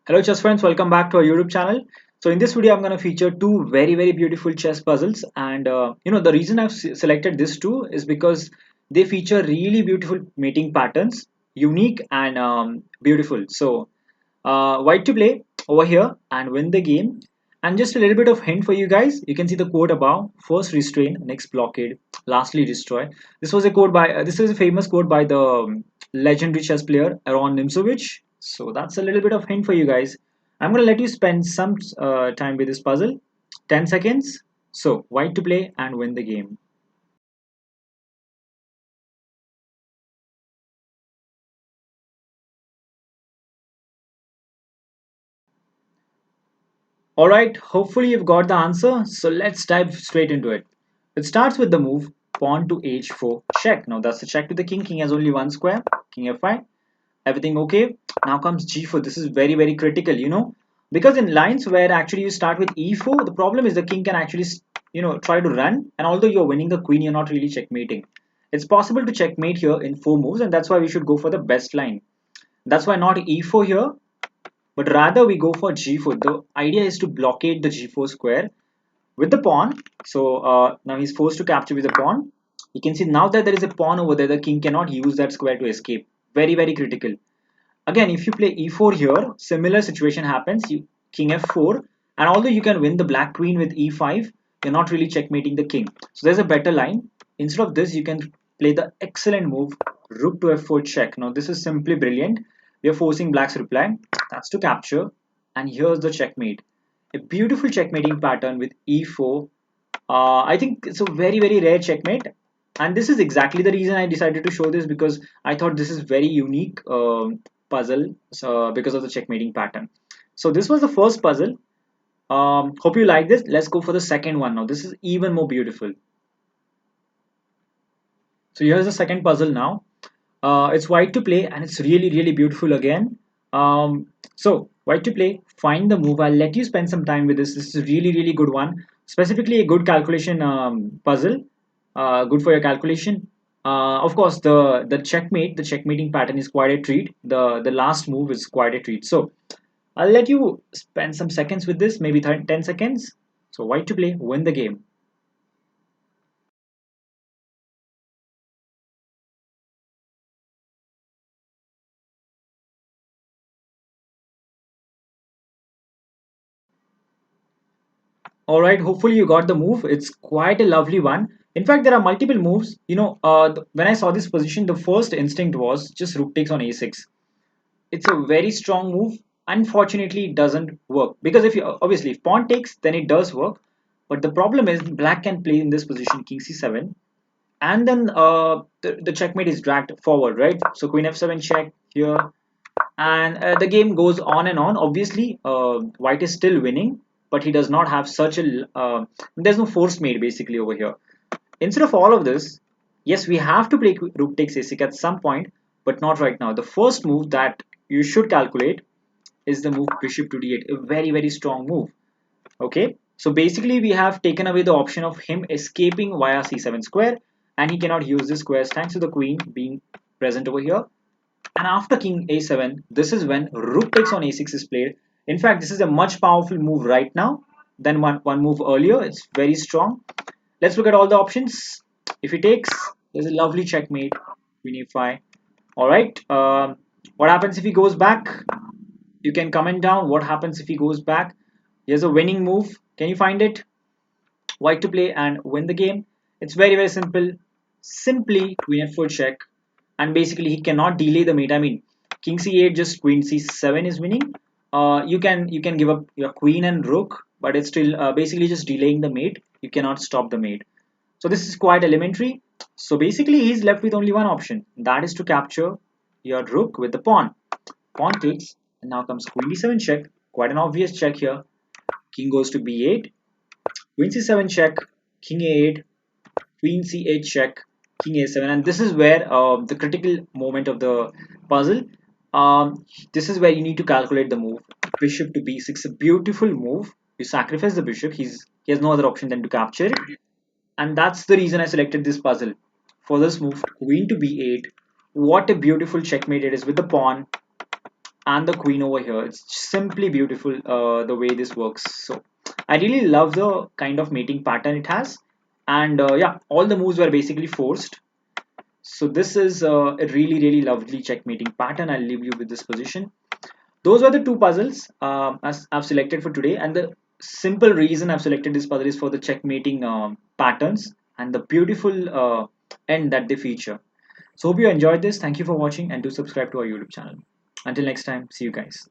Hello chess friends, welcome back to our YouTube channel. So in this video I'm going to feature two very beautiful chess puzzles, and the reason I've selected this two is because they feature really beautiful mating patterns, unique and beautiful. So white to play over here and win the game. And just a little bit of hint for you guys, you can see the quote above: first restrain, next blockade, lastly destroy. This is a famous quote by the legendary chess player Aaron Nimzovich. So that's a little bit of hint for you guys. I'm going to let you spend some time with this puzzle. 10 seconds. So white to play and win the game. Alright, hopefully you've got the answer, so let's dive straight into it. It starts with the move pawn to h4 check. Now that's the check to the king. King has only one square. King f5. Everything okay. Now comes g4. This is very critical, because in lines where actually you start with e4, the problem is the king can actually try to run, and although you're winning the queen, you're not really checkmating. It's possible to checkmate here in 4 moves, and that's why we should go for the best line. That's why not e4 here, but rather we go for g4. The idea is to blockade the g4 square with the pawn. So now he's forced to capture with the pawn. You can see now that there is a pawn over there, the king cannot use that square to escape. Very critical. Again, if you play e4 here, similar situation happens. King f4, and although you can win the black queen with e5, you're not really checkmating the king. So there's a better line. Instead of this, you can play the excellent move rook to f4 check. Now this is simply brilliant. We are forcing black's reply. That's to capture, and here's the checkmate. A beautiful checkmating pattern with e4. I think it's a very rare checkmate, and this is exactly the reason I decided to show this, because I thought this is very unique puzzle, because of the checkmating pattern. So this was the first puzzle. Hope you like this. Let's go for the second one now. This is even more beautiful. So here's the second puzzle now. It's white to play, and it's really beautiful again. So white to play, find the move. I'll let you spend some time with this. This is a really good one. Specifically a good calculation puzzle. Good for your calculation. Of course, the checkmate, the checkmating pattern is quite a treat. The last move is quite a treat. So I'll let you spend some seconds with this, maybe 10 seconds. So white to play, win the game. All right, hopefully you got the move. It's quite a lovely one. In fact, there are multiple moves. When I saw this position, the first instinct was just rook takes on a6. It's a very strong move. Unfortunately, it doesn't work, because if you obviously if pawn takes, then it does work. But the problem is black can play in this position king c7, and then the checkmate is dragged forward, right? So queen f7 check here, and the game goes on and on. Obviously white is still winning, but he does not have such a there's no force made basically over here. Instead of all of this, yes, we have to play rook takes a6 at some point, but not right now. The first move that you should calculate is the move bishop to d8, a very strong move. Okay, so basically we have taken away the option of him escaping via c7 square, and he cannot use this squares thanks to the queen being present over here. And after king a7, this is when rook takes on a6 is played. In fact, this is a much powerful move right now than one move earlier. It's very strong. Let's look at all the options. If he takes, there's a lovely checkmate, queen e5. All right. What happens if he goes back? You can comment down what happens if he goes back. Here's a winning move. Can you find it? White to play and win the game. It's very simple. Simply queen f4 check, and basically he cannot delay the mate. I mean, king c8, just queen c7 is winning. You can give up your queen and rook, but it's still basically just delaying the mate. You cannot stop the mate. So this is quite elementary. So basically he's left with only one option, that is to capture your rook with the pawn. Pawn takes, and now comes queen d7 check. Quite an obvious check here. King goes to b8. Queen c7 check, king a8, queen c8 check, king a7, and this is where the critical moment of the puzzle. This is where you need to calculate the move. Bishop to b6, a beautiful move. You sacrifice the bishop. He has no other option than to capture it, and that's the reason I selected this puzzle. For this move, queen to b8. What a beautiful checkmate it is with the pawn. and the queen over here. It's simply beautiful the way this works. So I really love the kind of mating pattern it has. And yeah, all the moves were basically forced. So this is a really really lovely checkmating pattern. I'll leave you with this position. Those were the two puzzles as I've selected for today, and the simple reason I've selected this puzzle is for the checkmating patterns and the beautiful end that they feature. So hope you enjoyed this. Thank you for watching, and do subscribe to our YouTube channel. Until next time, see you guys.